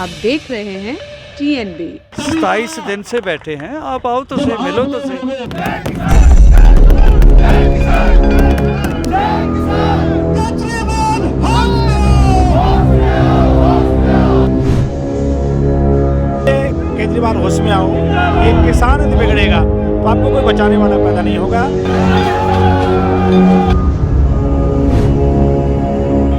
आप देख रहे हैं TNB। 27 दिन से बैठे हैं, आप आओ तो सही, मिलो तो सही। केजरीवाल होश में आओ, एक किसान यदि बिगड़ेगा तो आपको कोई बचाने वाला पैदा नहीं होगा।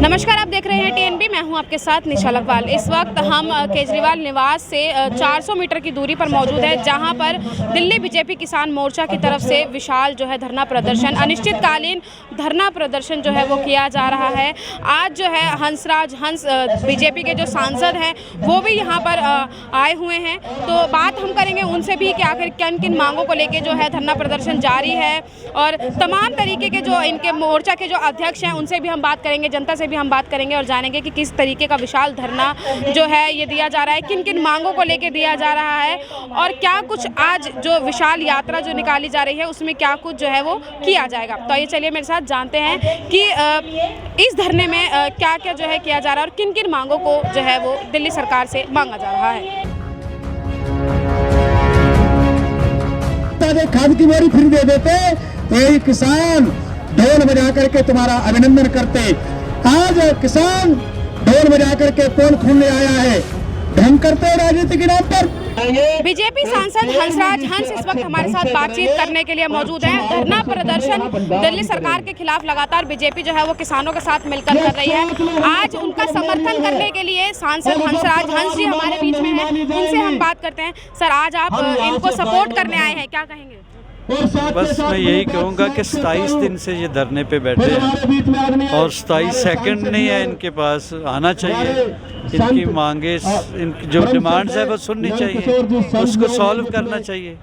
नमस्कार, आप देख रहे हैं TNB, मैं हूं आपके साथ निशा लखवाल। इस वक्त हम केजरीवाल निवास से 400 मीटर की दूरी पर मौजूद है, जहां पर दिल्ली बीजेपी किसान मोर्चा की तरफ से विशाल जो है धरना प्रदर्शन, अनिश्चितकालीन धरना प्रदर्शन जो है वो किया जा रहा है। आज जो है हंस बीजेपी के जो सांसद हैं वो भी यहाँ पर आए हुए हैं, तो बात हम करेंगे उनसे भी कि आखिर किन किन मांगों को लेके जो है धरना प्रदर्शन जारी है, और तमाम तरीके के जो इनके मोर्चा के जो अध्यक्ष हैं उनसे भी हम बात करेंगे, जनता से भी हम बात करेंगे और जानेंगे कि किस तरीके का विशाल धरना जो है ये दिया जा रहा है, किन किन मांगों को लेके दिया जा रहा है, और क्या कुछ आज जो विशाल यात्रा जो निकाली जा रही है उसमें क्या कुछ जो है वो किया जाएगा। तो ये चलिए मेरे साथ जानते हैं कि इस धरने में क्या क्या जो है किया जा रहा है और किन किन मांगों को जो है वो दिल्ली सरकार से मांगा जा रहा है। खाद की बोरी फ्री दे देते तो ये किसान ढोल बजा करके तुम्हारा अभिनंदन करते। आज किसान ढोल बजा करके पोल खोलने आया है, ढंग करते राजनीति के नाम पर। बीजेपी सांसद हंसराज हंस इस वक्त हमारे साथ बातचीत करने के लिए मौजूद हैं। धरना प्रदर्शन दिल्ली सरकार के खिलाफ लगातार बीजेपी जो है वो किसानों के साथ मिलकर कर रही है। आज उनका समर्थन करने के लिए सांसद हंसराज हंस जी हमारे बीच में हैं, उनसे हम बात करते हैं। सर, आज आप इनको सपोर्ट करने आए हैं, क्या कहेंगे? बस मैं यही कहूँगा कि 27 दिन से ये धरने पे बैठे हैं और 27 सेकंड नहीं है इनके पास, आना चाहिए। इनकी मांगे, इनकी जो डिमांड्स है वो सुननी चाहिए, उसको सॉल्व करना चाहिए।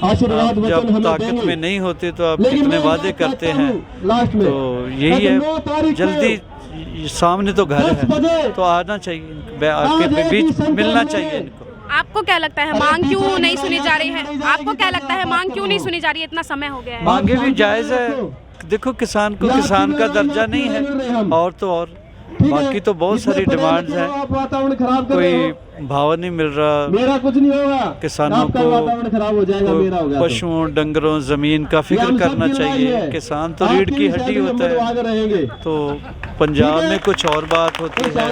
आप जब ताकत में नहीं होते तो आप कितने वादे करते हैं, तो यही है। जल्दी सामने तो घर है तो आना चाहिए, आपके बीच मिलना चाहिए इनको। आपको क्या लगता है मांग क्यों नहीं सुनी जा रही है? आपको क्या लगता है मांग क्यों नहीं सुनी जा रही है? इतना समय हो गया है। मांगे भी जायज़ है, देखो किसान को किसान का दर्जा नहीं है, और तो और बाकी तो बहुत सारी डिमांड्स हैं। कोई भाव नहीं मिल रहा, मेरा कुछ नहीं होगा, किसानों को खराब हो जाएगा, मेरा होगा। पशुओं डंगरों जमीन का फिक्र करना चाहिए। किसान तो रीढ़ की हड्डी होता है। तो पंजाब में कुछ और बात होती है,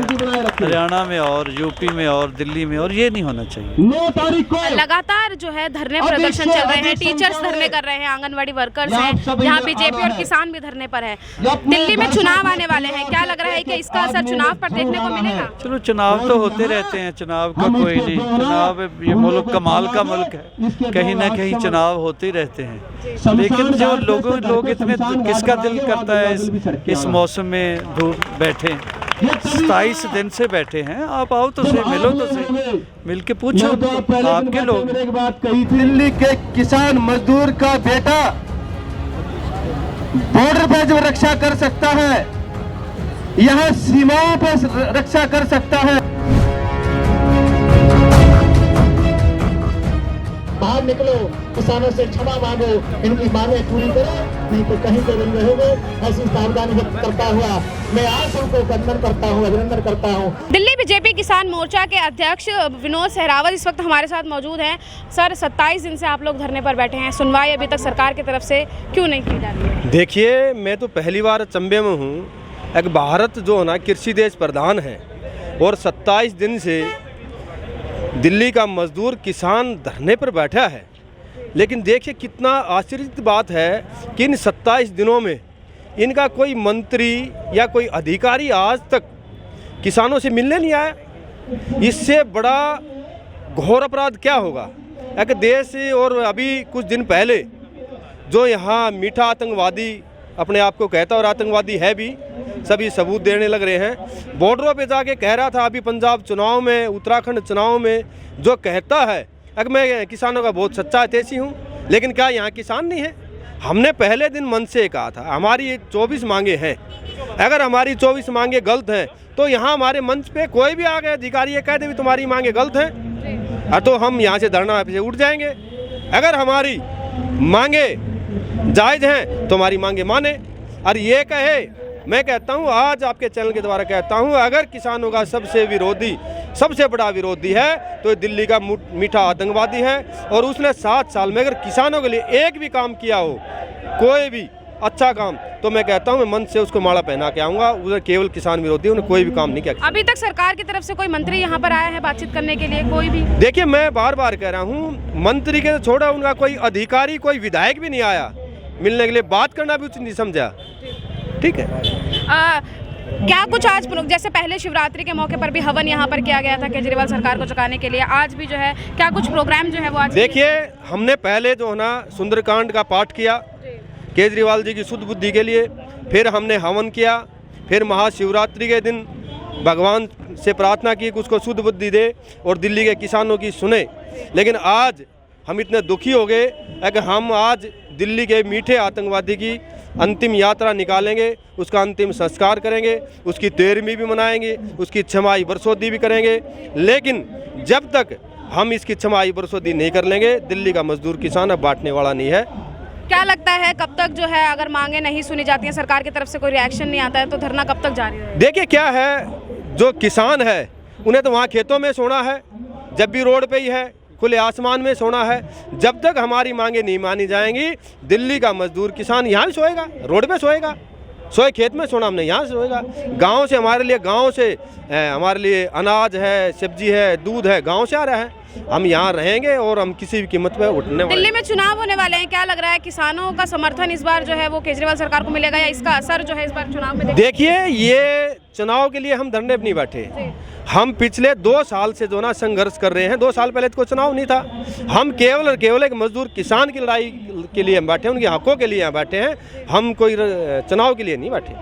हरियाणा में और, यूपी में और, दिल्ली में और, ये नहीं होना चाहिए। 9 तारीख को लगातार जो है धरने प्रदर्शन चल रहे हैं, टीचर्स धरने कर रहे हैं, आंगनवाड़ी वर्कर्स हैं, यहाँ बीजेपी और किसान भी धरने पर है। दिल्ली में चुनाव आने वाले हैं, क्या लग रहा है कि इसका असर चुनाव पर देखने को मिलेगा? चलो, चुनाव तो होते रहते हैं, चुनाव का कोई नहीं। चुनाव ये मुल्क कमाल का मुल्क है, कहीं ना कहीं चुनाव होते रहते हैं। लेकिन जो लोग इतने किसका दिल करता है इस मौसम में धूप बैठे, 27 दिन से बैठे हैं, आप आओ तो सही, मिलो तो सही, मिल के पूछो आपके लोग। दिल्ली के किसान मजदूर का बेटा बॉर्डर पे जो रक्षा कर सकता है, यहाँ सीमाओं पर रक्षा कर सकता है। बाहर निकलो, किसानों से क्षमा मांगो, इनकी मांगें पूरी करो, नहीं तो कहीं तो बन रहोगे। ऐसी सावधानी व्यक्त करता हुआ मैं आज उनको वंदन करता हूँ, अभिनंदन करता हूँ। दिल्ली बीजेपी किसान मोर्चा के अध्यक्ष विनोद सहरावत इस वक्त हमारे साथ मौजूद हैं। सर, 27 दिन से आप लोग धरने पर बैठे हैं, सुनवाई अभी तक सरकार की तरफ से क्यों नहीं की जा रही है? देखिए, मैं तो पहली बार चंबे में हूँ। एक भारत जो है ना कृषि देश प्रधान है, और 27 दिन से दिल्ली का मजदूर किसान धरने पर बैठा है। लेकिन देखिए कितना आश्चर्य की बात है कि इन 27 दिनों में इनका कोई मंत्री या कोई अधिकारी आज तक किसानों से मिलने नहीं आया। इससे बड़ा घोर अपराध क्या होगा एक देश। और अभी कुछ दिन पहले जो यहाँ मीठा आतंकवादी अपने आप को कहता और आतंकवादी है भी, सभी सबूत देने लग रहे हैं। बॉर्डरों पे जाके कह रहा था अभी पंजाब चुनाव में, उत्तराखंड चुनाव में, जो कहता है अगर मैं किसानों का बहुत सच्चा हितैषी हूँ, लेकिन क्या यहाँ किसान नहीं है? हमने पहले दिन मन से कहा था हमारी 24 मांगे हैं, अगर हमारी 24 मांगे गलत हैं तो यहाँ हमारे मंच पे कोई भी आ गया अधिकारी ये कह दे भी तुम्हारी मांगे गलत हैं, तो हम यहाँ से धरना से उठ जाएंगे। अगर हमारी मांगे जायज़ हैं तो हमारी मांगे माने। और ये कहे, मैं कहता हूँ आज आपके चैनल के द्वारा कहता हूँ, अगर किसानों का सबसे विरोधी सबसे बड़ा विरोधी है तो ये दिल्ली का मीठा आतंकवादी है। और उसने 7 साल में अगर किसानों के लिए एक भी काम किया हो, कोई भी अच्छा काम, तो मैं कहता हूं मैं मन से उसको माला पहना के आऊँगा। उधर केवल किसान विरोधी, उन्हें कोई भी काम नहीं किया। अभी तक सरकार की तरफ से कोई मंत्री यहाँ पर आया है बातचीत करने के लिए? कोई भी? देखिए, मैं बार बार कह रहा हूँ, मंत्री के छोड़ा उनका कोई अधिकारी, कोई विधायक भी नहीं आया मिलने के लिए, बात करना भी उचित नहीं समझा। ठीक है। क्या कुछ आज जैसे पहले शिवरात्रि के मौके पर भी हवन यहाँ पर किया गया था केजरीवाल सरकार को चुकाने के लिए, आज भी जो है क्या कुछ प्रोग्राम जो है वो आज? देखिए, हमने पहले जो है ना सुंदरकांड का पाठ किया केजरीवाल जी की शुद्ध बुद्धि के लिए, फिर हमने हवन किया, फिर महाशिवरात्रि के दिन भगवान से प्रार्थना की कि उसको शुद्ध बुद्धि दे और दिल्ली के किसानों की सुने। लेकिन आज हम इतने दुखी हो गए कि हम आज दिल्ली के मीठे आतंकवादी की अंतिम यात्रा निकालेंगे, उसका अंतिम संस्कार करेंगे, उसकी 13वीं भी मनाएंगे, उसकी छमाही बरसोदी भी करेंगे। लेकिन जब तक हम इसकी छमाही बरसोदी नहीं कर लेंगे, दिल्ली का मजदूर किसान अब बांटने वाला नहीं है। क्या लगता है कब तक जो है अगर मांगे नहीं सुनी जाती हैं, सरकार की तरफ से कोई रिएक्शन नहीं आता है, तो धरना कब तक जारी रहेगा? देखिए, क्या है, जो किसान है उन्हें तो वहाँ खेतों में सोना है, जब भी रोड पे ही है, खुले आसमान में सोना है। जब तक हमारी मांगे नहीं मानी जाएंगी, दिल्ली का मजदूर किसान यहाँ भी सोएगा, रोड पे सोएगा, सोए खेत में सोना, हमने यहाँ सोएगा। गांव से हमारे लिए, गांव से हमारे लिए अनाज है, सब्जी है, दूध है, गांव से आ रहा है। हम यहाँ रहेंगे और हम किसी भी कीमत पे उठने वाले। दिल्ली में चुनाव होने वाले हैं, क्या लग रहा है किसानों का समर्थन इस बार जो है वो केजरीवाल सरकार को मिलेगा, या इसका असर जो है इस बार चुनाव में? देखिए, ये चुनाव के लिए हम धरने पे नहीं बैठे, हम पिछले 2 साल से जो ना संघर्ष कर रहे हैं। 2 साल पहले तो कोई चुनाव नहीं था। हम केवल और केवल एक मजदूर किसान की लड़ाई के लिए हम बैठे हैं, उनके हकों के लिए यहाँ बैठे हैं, हम कोई चुनाव के लिए नहीं बैठे।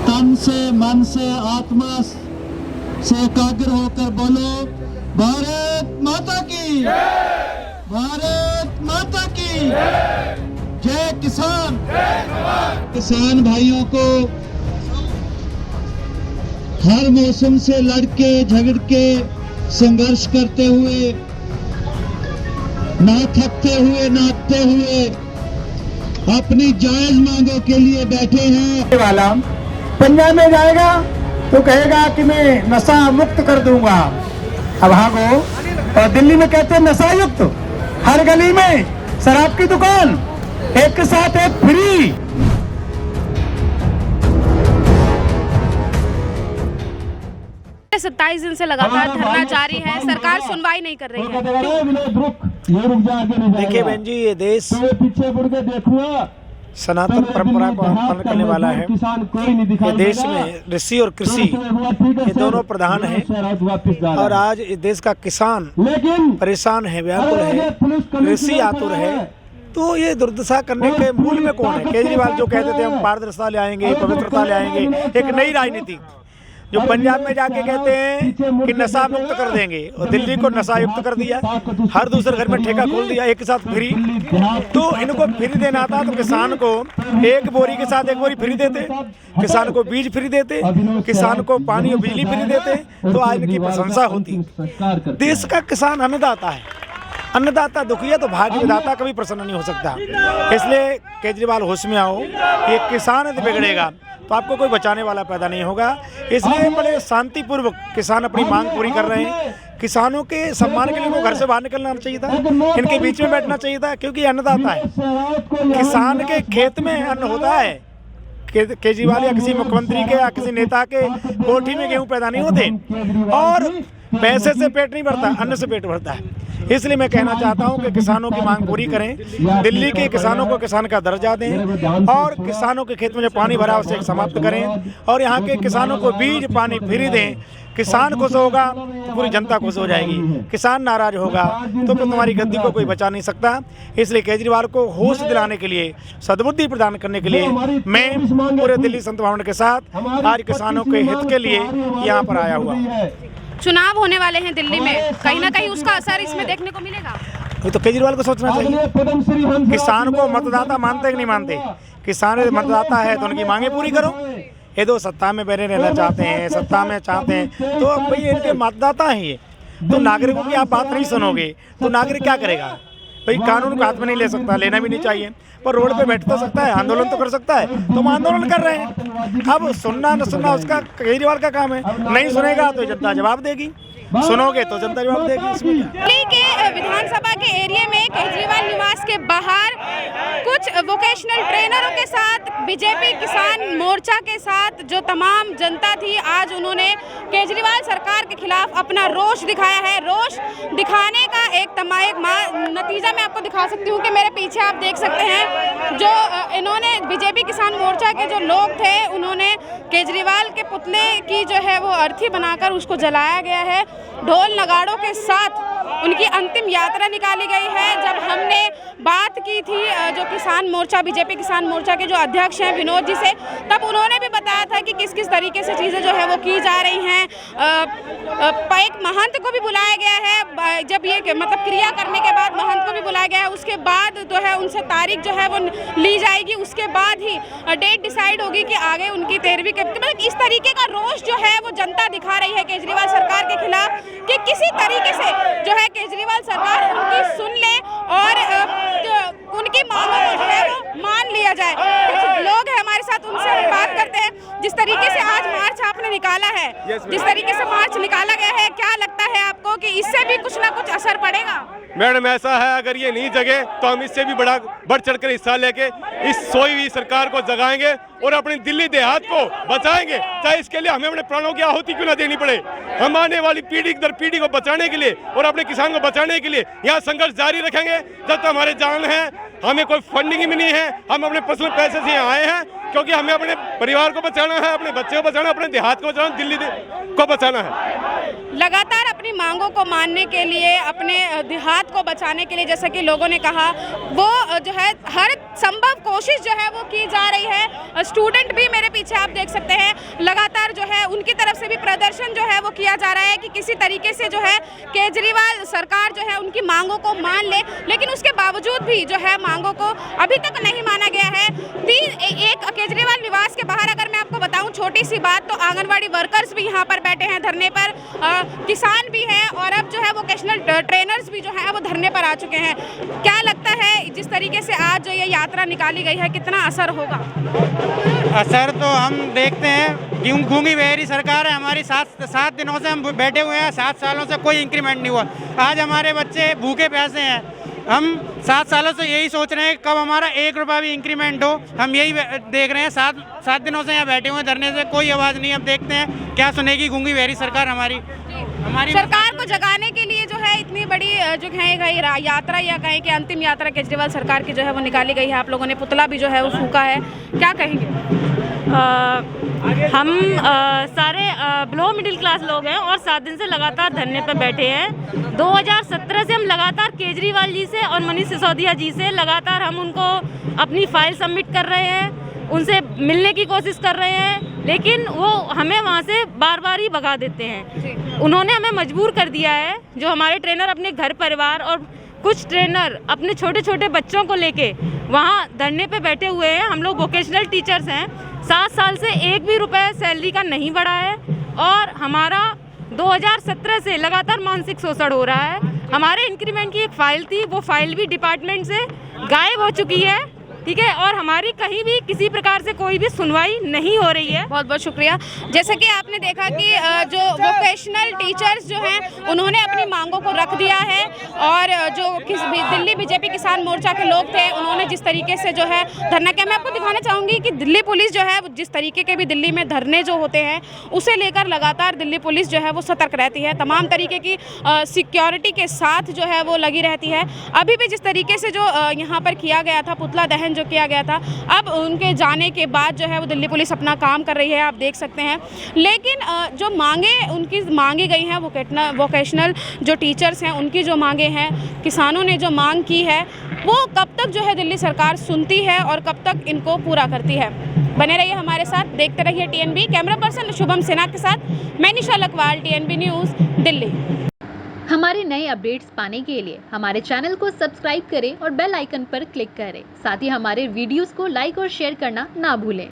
तन से, मन से, आत्मा से एकाग्र होकर बोलो, भारत माता की, भारत माता की जय। किसान, किसान भाइयों को हर मौसम से लड़के झगड़ के संघर्ष करते हुए, ना थकते हुए, नाचते हुए अपनी जायज मांगों के लिए बैठे हैं। वाला पंजाब में जाएगा तो कहेगा कि मैं नशा मुक्त कर दूंगा, अब भागो। और दिल्ली में कहते हैं नशा युक्त, हर गली में शराब की दुकान, एक के साथ एक फ्री। 27 दिन से लगातार धरना जारी है, सरकार सुनवाई नहीं कर रही है। देखिए बहन जी, ये देश सनातन परंपरा को उत्पन्न करने वाला है। ये देश में ऋषि और कृषि ये दोनों प्रधान हैं, और आज इस देश का किसान परेशान है, व्याकुल है, ऋषि आतुर है। तो ये दुर्दशा करने के मूल में कौन है? केजरीवाल जो कहते थे हम पारदर्शिता ले आएंगे, पवित्रता ले आएंगे, एक नई राजनीति, जो पंजाब में जाके कहते हैं कि नशा मुक्त कर देंगे, और दिल्ली को नशा युक्त कर दिया, हर दूसरे घर में ठेका खोल दिया, एक के साथ फ्री। तो इनको फ्री देना था तो किसान को एक बोरी के साथ एक बोरी फ्री देते, किसान को बीज फ्री देते, किसान को पानी और बिजली फ्री देते, तो आज इनकी प्रशंसा होती। देश का किसान अन्नदाता है, अन्नदाता दुखी है तो भाग्य विधाता कभी प्रसन्न नहीं हो सकता। इसलिए केजरीवाल होश में आओ, ये किसान यदि बिगड़ेगा तो आपको कोई बचाने वाला पैदा नहीं होगा। इसलिए बड़े शांतिपूर्वक किसान अपनी मांग पूरी कर रहे हैं। किसानों के सम्मान के लिए वो घर से बाहर निकलना चाहिए था, इनके बीच में बैठना चाहिए था, क्योंकि अन्नदाता है। किसान के खेत में अन्न होता है, केजरीवाल या किसी मुख्यमंत्री के या किसी नेता के कोठी में गेहूं पैदा नहीं होते। और पैसे से पेट नहीं भरता, अन्न से पेट भरता है। इसलिए मैं कहना चाहता हूं कि किसानों की मांग पूरी करें, दिल्ली के किसानों को किसान का दर्जा दें, और किसानों के खेत में जो पानी भरा उसे समाप्त करें, और यहाँ के किसानों को बीज पानी फ्री दें। किसान खुश होगा तो पूरी जनता खुश हो जाएगी, किसान नाराज होगा तो फिर तुम्हारी गद्दी को कोई बचा नहीं सकता। इसलिए केजरीवाल को होश दिलाने के लिए, सद्बुद्धि प्रदान करने के लिए मैं पूरे दिल्ली संत भवन के साथ आज किसानों के हित के लिए यहाँ पर आया हुआ। चुनाव होने वाले हैं दिल्ली में, कहीं ना कहीं उसका असर इसमें देखने को मिलेगा। ये तो केजरीवाल को सोचना चाहिए। किसान को मतदाता मानते कि नहीं मानते? किसान मतदाता है तो उनकी मांगे पूरी करो। ये दो सत्ता में बने रहना चाहते हैं, सत्ता में चाहते हैं, तो अब भाई इनके मतदाता हैं ये। तो नागरिकों की आप बात नहीं सुनोगे तो नागरिक क्या करेगा? भाई कानून को हाथ में नहीं ले सकता, लेना भी नहीं चाहिए, पर रोड पे बैठ तो सकता है, आंदोलन तो कर सकता है, तो हम आंदोलन कर रहे हैं। अब सुनना न सुनना उसका केजरीवाल का काम है, नहीं सुनेगा तो जनता जवाब देगी, सुनोगे तो जनता जवाब देगी। इसमें दिल्ली के विधानसभा के एरिया में केजरीवाल निवास के बाहर कुछ वोकेशनल ट्रेनरों के साथ, बीजेपी किसान मोर्चा के साथ जो तमाम जनता थी, आज उन्होंने केजरीवाल सरकार के खिलाफ अपना रोष दिखाया है। रोष दिखाने का एक नतीजा मैं आपको दिखा सकती हूँ कि मेरे पीछे आप देख सकते हैं, जो इन्होंने बीजेपी किसान मोर्चा के जो लोग थे, उन्होंने केजरीवाल के पुतले की जो है वो अर्थी बनाकर उसको जलाया गया है। ढोल नगाड़ों के साथ उनकी अंतिम यात्रा निकाली गई है। जब हमने बात की थी जो किसान मोर्चा, बीजेपी किसान मोर्चा के जो अध्यक्ष हैं विनोद जी से, तब उन्होंने भी बताया था कि किस किस तरीके से चीज़ें जो है वो की जा रही हैं। एक महंत को भी बुलाया गया है, जब ये मतलब क्रिया करने के बाद महंत को भी बुलाया गया है, उसके बाद जो है उनसे तारीख जो है वो ली जाएगी, उसके बाद ही डेट डिसाइड होगी कि आगे उनकी 13वीं के मतलब इस तरीके का रोष जो है वो जनता दिखा रही है केजरीवाल सरकार के खिलाफ कि किसी तरीके से जो है केजरीवाल सरकार उनकी सुन ले और उनकी मांगों को जो है वो मान लिया जाए। कुछ लोग हैं हमारे साथ, उनसे हम बात करते हैं। जिस तरीके से आज मार्च आपने निकाला है, जिस तरीके से मार्च निकाला गया है, क्या लगता है आपको कि इससे भी कुछ ना कुछ असर पड़ेगा? मैडम ऐसा है, अगर ये नहीं जगे तो हम इससे भी बढ़ चढ़कर हिस्सा लेके इस सोई हुई सरकार को जगाएंगे और अपनी दिल्ली देहात को बचाएंगे, चाहे इसके लिए हमें अपने प्राणों की आहुति क्यों ना देनी पड़े। हम आने वाली पीढ़ी दर पीढ़ी को बचाने के लिए और अपने किसान को बचाने के लिए यहाँ संघर्ष जारी रखेंगे जब तक हमारे जान है। हमें कोई फंडिंग भी नहीं है, हम अपने पर्सनल पैसे से यहाँ आए हैं क्योंकि हमें अपने परिवार को बचाना है, अपने बच्चे को बचाना, अपने देहात को बचाना, दिल्ली को बचाना है। लगातार अपनी मांगों को मानने के लिए, अपने देहात को बचाने के लिए, जैसा कि लोगों ने कहा, वो जो है हर संभव कोशिश जो है वो की जा रही है। स्टूडेंट भी मेरे पीछे आप देख सकते हैं, लगातार जो है उनकी तरफ से भी प्रदर्शन जो है वो किया जा रहा है कि किसी तरीके से जो है केजरीवाल सरकार जो है उनकी मांगों को मान ले, लेकिन उसके बावजूद भी जो है मांगों को अभी तक नहीं माना गया है। एक केजरीवाल निवास के बाहर अगर मैं आपको बताऊं छोटी सी बात, तो आंगनवाड़ी वर्कर्स भी यहाँ पर बैठे हैं धरने पर, किसान भी हैं और अब जो है वोकेशनल ट्रेनर्स भी जो है वो धरने पर आ चुके हैं। क्या लगता है जिस तरीके से आज जो ये यात्रा निकाली गई है, कितना असर होगा? असर तो हम देखते हैं, गूंगी बहरी सरकार है हमारी। 7 दिनों से हम बैठे हुए हैं, 7 सालों से कोई इंक्रीमेंट नहीं हुआ। आज हमारे बच्चे भूखे प्यासे हैं, हम 7 सालों से यही सोच रहे हैं कब हमारा 1 रुपया भी इंक्रीमेंट हो। हम यही देख रहे हैं, 7 दिनों से यहाँ बैठे हुए हैं धरने से, कोई आवाज़ नहीं। अब देखते हैं क्या सुनेगी गूंगी बहरी सरकार हमारी सरकार को जगाने के लिए जो है इतनी बड़ी जो है यात्रा, या कहें कि अंतिम यात्रा केजरीवाल सरकार की जो है वो निकाली गई है। आप लोगों ने पुतला भी जो है वो फूंका है, क्या कहेंगे? हम सारे बिलो मिडिल क्लास लोग हैं और 7 दिन से लगातार धरने पर बैठे हैं। 2017 से हम लगातार केजरीवाल जी से और मनीष सिसोदिया जी से लगातार हम उनको अपनी फाइल सबमिट कर रहे हैं, उनसे मिलने की कोशिश कर रहे हैं, लेकिन वो हमें वहाँ से बार बार ही भगा देते हैं। उन्होंने हमें मजबूर कर दिया है, जो हमारे ट्रेनर अपने घर परिवार और कुछ ट्रेनर अपने छोटे छोटे बच्चों को लेके वहाँ धरने पे बैठे हुए हैं। हम लोग वोकेशनल टीचर्स हैं, 7 साल से 1 भी रुपये सैलरी का नहीं बढ़ा है और हमारा 2017 से लगातार मानसिक शोषण हो रहा है। हमारे इंक्रीमेंट की एक फाइल थी, वो फाइल भी डिपार्टमेंट से गायब हो चुकी है, ठीक है, और हमारी कहीं भी किसी प्रकार से कोई भी सुनवाई नहीं हो रही है। बहुत बहुत शुक्रिया। जैसे कि आपने देखा कि जो वोकेशनल टीचर्स जो हैं उन्होंने अपनी मांगों को रख दिया है और जो दिल्ली बीजेपी किसान मोर्चा के लोग थे उन्होंने जिस तरीके से जो है धरना किया। मैं आपको दिखाना चाहूँगी कि दिल्ली पुलिस जो है जिस तरीके के भी दिल्ली में धरने जो होते हैं उसे लेकर लगातार दिल्ली पुलिस जो है वो सतर्क रहती है, तमाम तरीके की सिक्योरिटी के साथ जो है वो लगी रहती है। अभी भी जिस तरीके से जो यहाँ पर किया गया था, पुतला दहन जो किया गया था, अब उनके जाने के बाद जो है वो दिल्ली पुलिस अपना काम कर रही है, आप देख सकते हैं। लेकिन जो मांगे उनकी मांगी गई हैं, वोकेशनल जो टीचर्स हैं उनकी जो मांगे हैं, किसानों ने जो मांग की है, वो कब तक जो है दिल्ली सरकार सुनती है और कब तक इनको पूरा करती है। बने रहिए हमारे साथ, देखते रहिए TNB। Camera person Shubham Sinha के साथ मैं निशा लकवाल, TNB न्यूज़, दिल्ली। हमारे नए अपडेट्स पाने के लिए हमारे चैनल को सब्सक्राइब करें और बेल आइकन पर क्लिक करें। साथ ही हमारे वीडियोस को लाइक और शेयर करना ना भूलें।